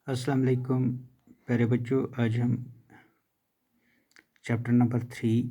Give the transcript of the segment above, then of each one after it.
अस्सलाम वालेकुम प्यारे बच्चों। आज हम चैप्टर नंबर 3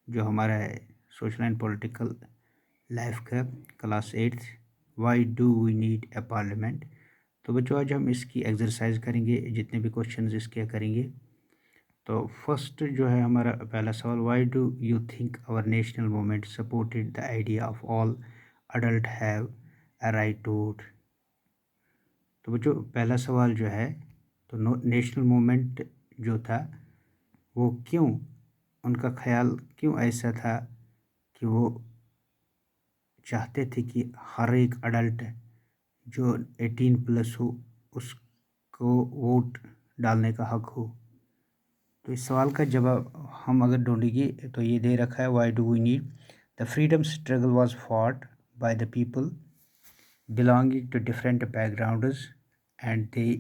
जो हमारा है सोशल एंड पॉलिटिकल लाइफ का class 8th why do we need a parliament. तो बच्चों आज हम इसकी एक्सरसाइज करेंगे, जितने भी क्वेश्चंस इसके करेंगे। तो फर्स्ट जो है हमारा पहला सवाल, why do you think our national movement supported the idea of all adult have a right to vote. तो बच्चों पहला सवाल जो है, तो नेशनल मूवमेंट जो था वो क्यों, उनका ख्याल क्यों ऐसा था कि वो चाहते थे कि हर एक अडल्ट जो 18+ हो उसको वोट डालने का हक हो। तो इस सवाल का जवाब हम अगर ढूंढेंगे तो ये दे रखा है, why do we need the freedom struggle was fought by the people belonging to different backgrounds, and they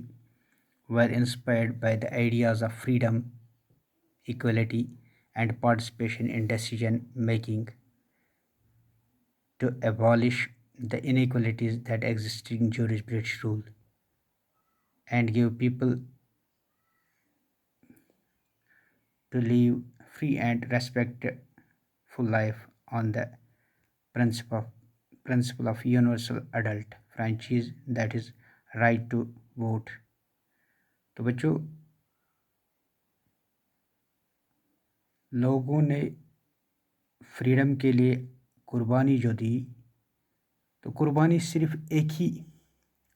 were inspired by the ideas of freedom, equality, and participation in decision making to abolish the inequalities that existed in during British rule and give people to live free and respectful life on the principle principle of universal adult franchise, that is right to vote। तो बच्चों लोगों ने freedom के लिए कुर्बानी जो दी, तो कुर्बानी सिर्फ एक ही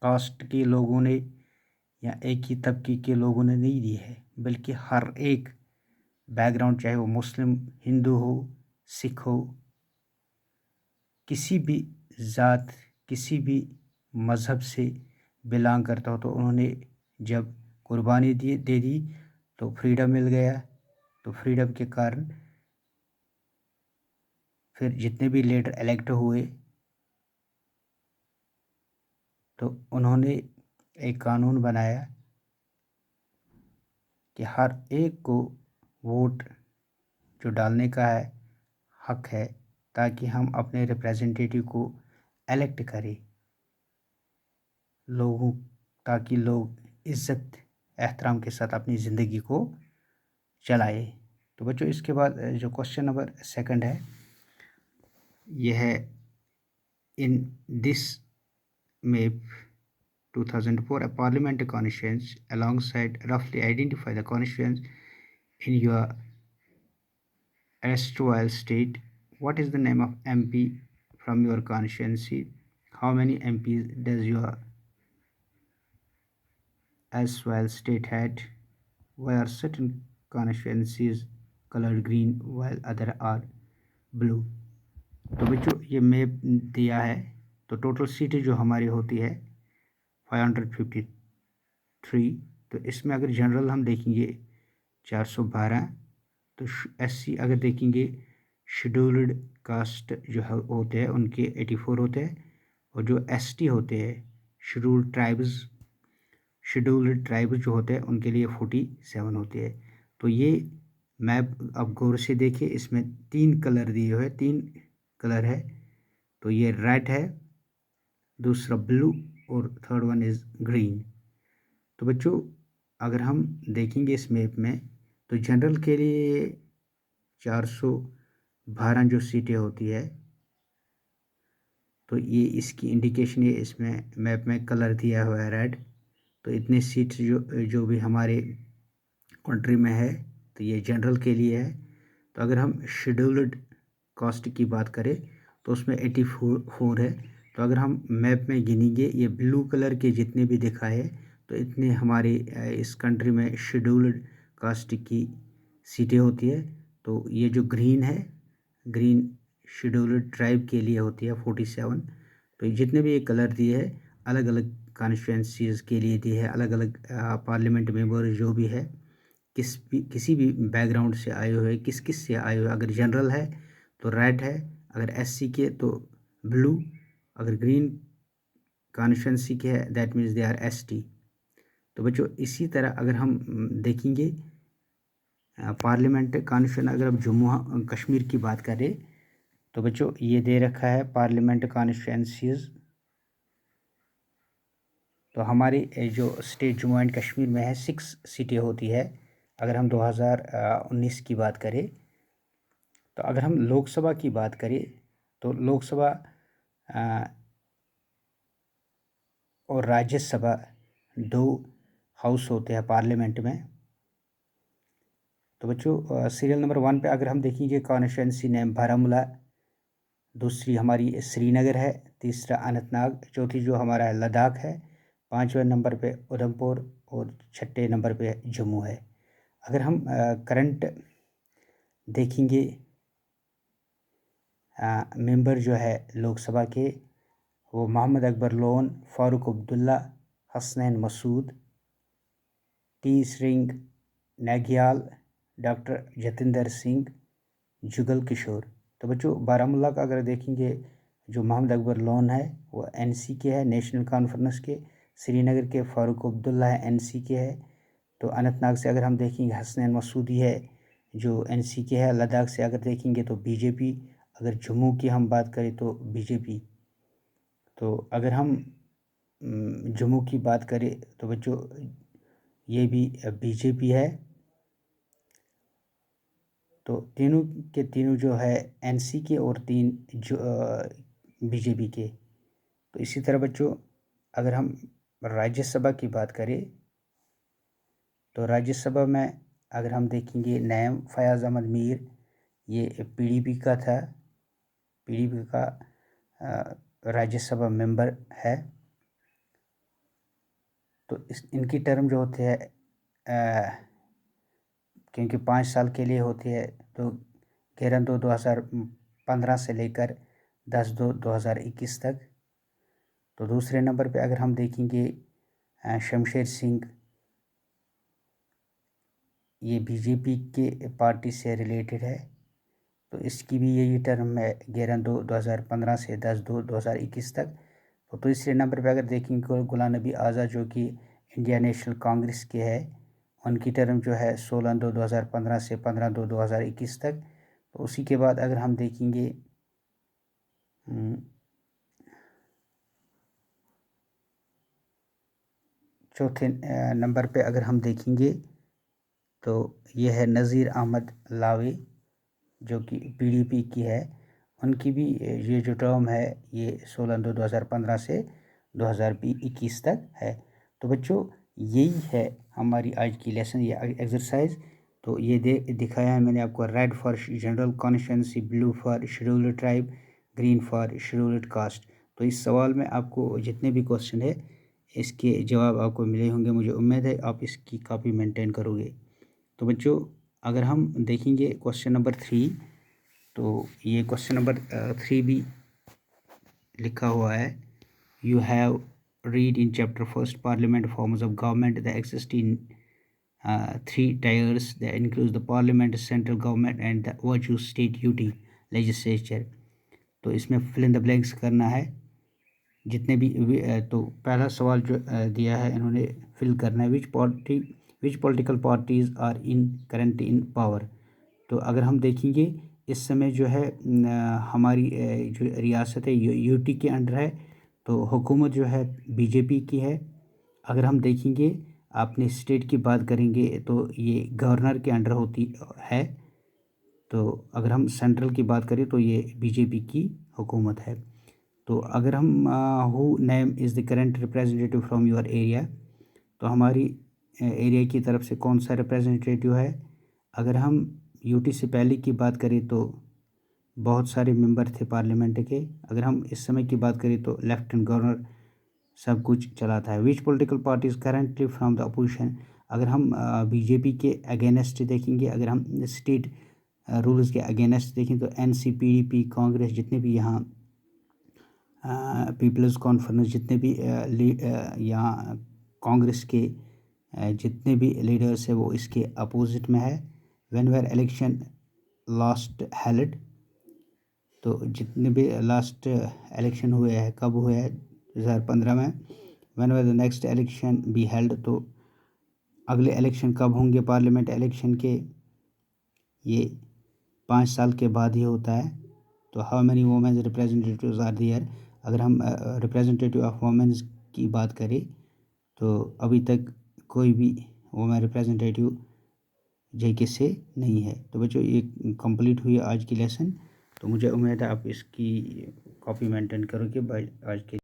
कास्ट के लोगों ने या एक ही तबके के लोगों ने नहीं दी है, बल्कि हर एक बैकग्राउंड, चाहे वो मुस्लिम, हिंदू हो, सिख हो, किसी भी ज़ात, किसी भी मज़हब से बिलोंग करता हो, तो उन्होंने जब कुर्बानी दे दी तो फ्रीडम मिल गया। तो फ्रीडम के कारण फिर जितने भी लीडर इलेक्ट हुए तो उन्होंने एक कानून बनाया कि हर एक को वोट जो डालने का है हक है, ताकि हम अपने रिप्रेजेंटेटिव को इलेक्ट करें लोगों, ताकि लोग इज़्ज़त एहतराम के साथ अपनी ज़िंदगी को चलाए। तो बच्चों इसके बाद जो क्वेश्चन नंबर सेकंड है, यह है, in this map 2004 a parliamentary constituency alongside roughly identify the constituents in your erstwhile state. What is the name of MP from your constituency? How many MPs does your erstwhile state had? Why are certain constituencies colored green while other are blue? तो बच्चों ये map दिया है, तो total सीटें जो हमारी होती है 553। तो इसमें अगर जनरल हम देखेंगे 412, तो SC अगर देखेंगे, शेड्यूल्ड कास्ट जो होते हैं उनके 84 होते हैं, और जो ST होते हैं शेड्यूल्ड ट्राइब्स जो होते हैं उनके लिए 47 होते हैं। तो ये मैप अब गौर से देखिए, इसमें 3 कलर दिए हुए, 3 कलर है। तो ये रेड है, दूसरा ब्लू, और थर्ड वन इज़ ग्रीन। तो बच्चों अगर हम देखेंगे इस मैप में, तो जनरल के लिए 412 जो सीटें होती है, तो ये इसकी इंडिकेशन है, इसमें मैप में कलर दिया हुआ है रेड। तो इतने सीट्स जो भी हमारे कंट्री में है, तो ये जनरल के लिए है। तो अगर हम शेड्यूल्ड कास्ट की बात करें तो उसमें 84 है। तो अगर हम मैप में गिनेंगे, ये ब्लू कलर के जितने भी दिखाए तो इतने हमारे इस कंट्री में शेड्यूल्ड कास्ट की सीटें होती है। तो ये जो ग्रीन है, ग्रीन शेड्यूल्ड ट्राइब के लिए होती है 47। तो जितने भी ये कलर दिए हैं अलग अलग कॉन्स्टिट्यूंसीज़ के लिए दिए हैं, अलग अलग पार्लियामेंट मेंबर जो भी है किसी भी बैकग्राउंड से आए हुए, किस किस से आए हुए। अगर जनरल है तो रेड है, अगर SC के तो ब्लू, अगर ग्रीन कॉन्स्टिट्यूंसी के है that means they are ST। तो बच्चों इसी तरह अगर हम देखेंगे पार्लियामेंट कॉन्स्टिट्यूशन, अगर हम जम्मू कश्मीर की बात करें तो बच्चों ये दे रखा है पार्लियामेंट कॉन्स्टिट्यूंसीज़ तो हमारी जो स्टेट जम्मू एंड कश्मीर में है 6 सीटें होती है अगर हम 2019 की बात करें। तो अगर हम लोकसभा की बात करें तो लोकसभा और राज्यसभा 2 हाउस होते हैं पार्लियामेंट में। तो बच्चों सीरियल नंबर 1 पे अगर हम देखेंगे कॉन्स्टिट्यूंसी नेम बारामूला, दूसरी हमारी श्रीनगर है, तीसरा अनंतनाग, चौथी जो हमारा है लद्दाख है, 5वें नंबर पे उधमपुर और 6ठे नंबर पे जम्मू है। अगर हम करंट देखेंगे मेंबर जो है लोकसभा के वो मोहम्मद अकबर लोन, फ़ारूक अब्दुल्ला, हसनैन मसूद, टी श्रींग नाग्याल, डॉक्टर जतिंदर सिंह, जुगल किशोर। तो बच्चों बारामूला का अगर देखेंगे जो मोहम्मद अकबर लोन है वो एनसी के है, नेशनल कॉन्फ्रेंस के। श्रीनगर के फ़ारूक अब्दुल्ला है, एनसी के है। तो अनंतनाग से अगर हम देखेंगे हसनैन मसूदी है जो एनसी के है। लद्दाख से अगर देखेंगे तो बीजेपी। अगर जम्मू की हम बात करें तो बीजेपी। तो अगर हम जम्मू की बात करें तो बच्चों ये भी बीजेपी है। तो तीनों के तीनों जो है एनसी के और 3 जो बीजेपी के। तो इसी तरह बच्चों अगर हम राज्यसभा की बात करें तो राज्यसभा में अगर हम देखेंगे नईम फयाज़ अहमद मीर, ये पीडीपी का था, पीडीपी का राज्यसभा मेंबर है। तो इनकी टर्म जो होते हैं क्योंकि 5 साल के लिए होती है। तो 11/2 2015 से लेकर 10/2 2021 तक। तो दूसरे नंबर पे अगर हम देखेंगे शमशेर सिंह, ये बीजेपी के पार्टी से रिलेटेड है। तो इसकी भी यही टर्म है 11/2 2015 से 10/2 2021 तक। तो तीसरे नंबर पे अगर देखेंगे गुलाम नबी आज़ाद जो कि इंडिया नेशनल कांग्रेस के है, उनकी टर्म जो है 16/2 2015 से 15/2 2021 तक। तो उसी के बाद अगर हम देखेंगे चौथे नंबर पे अगर हम देखेंगे तो ये है नज़ीर अहमद लावी जो कि पीडीपी की है। उनकी भी ये जो टर्म है ये 16/2 2015 से 2021 तक है। तो बच्चों यही है हमारी आज की लेसन या एक्सरसाइज। तो ये दिखाया है मैंने आपको, red for general constituency, blue for scheduled tribe, green for scheduled caste. तो इस सवाल में आपको जितने भी क्वेश्चन है इसके जवाब आपको मिले होंगे। मुझे उम्मीद है आप इसकी कॉपी मेंटेन करोगे। तो बच्चों अगर हम देखेंगे क्वेश्चन नंबर 3, तो ये क्वेश्चन नंबर 3 भी लिखा हुआ है। You have read in chapter first parliament forms of government the exist in 3 tiers that includes the parliament, central government and the virtue state duty legislature। तो इसमें फिल इन द ब्लैंक्स करना है जितने भी तो पहला सवाल जो दिया है इन्होंने फिल करना है, which political parties are in currently in power. तो अगर हम देखेंगे इस समय जो है हमारी जो रियासत है यूटी के अंडर है। तो हुकूमत जो है बीजेपी की है। अगर हम देखेंगे अपने स्टेट की बात करेंगे तो ये गवर्नर के अंडर होती है। तो अगर हम सेंट्रल की बात करें तो ये बीजेपी की हुकूमत है। तो अगर हम who name is the current representative from your area, तो हमारी एरिया की तरफ से कौन सा रिप्रेजेंटेटिव है। अगर हम यूटी से पहले की बात करें तो बहुत सारे मेंबर थे पार्लियामेंट के। अगर हम इस समय की बात करें तो लेफ्टिनेंट गवर्नर सब कुछ चलाता है। Which political party is currently from the opposition. अगर हम बीजेपी के अगेंस्ट देखेंगे, अगर हम स्टेट रूल्स के अगेंस्ट देखें तो एनसी, पीडीपी, कांग्रेस, जितने भी यहाँ पीपल्स कॉन्फ्रेंस, जितने भी यहाँ कांग्रेस के जितने भी लीडर्स है वो इसके अपोजिट में है। When were election last held, तो जितने भी लास्ट इलेक्शन हुए हैं कब हुए हैं 2015 में। When were the next election be held, तो अगले इलेक्शन कब होंगे पार्लियामेंट इलेक्शन के, ये 5 साल के बाद ही होता है। तो how many womens representatives are there. अगर हम रिप्रेजेंटेटिव ऑफ वुमेन्स की बात करें तो अभी तक कोई भी वुमेन रिप्रेजेंटेटिव जेके से नहीं है। तो बच्चों ये कंप्लीट हुई आज की लेसन। तो मुझे उम्मीद है आप इसकी कॉपी मेंटेन करोगे बाय आज के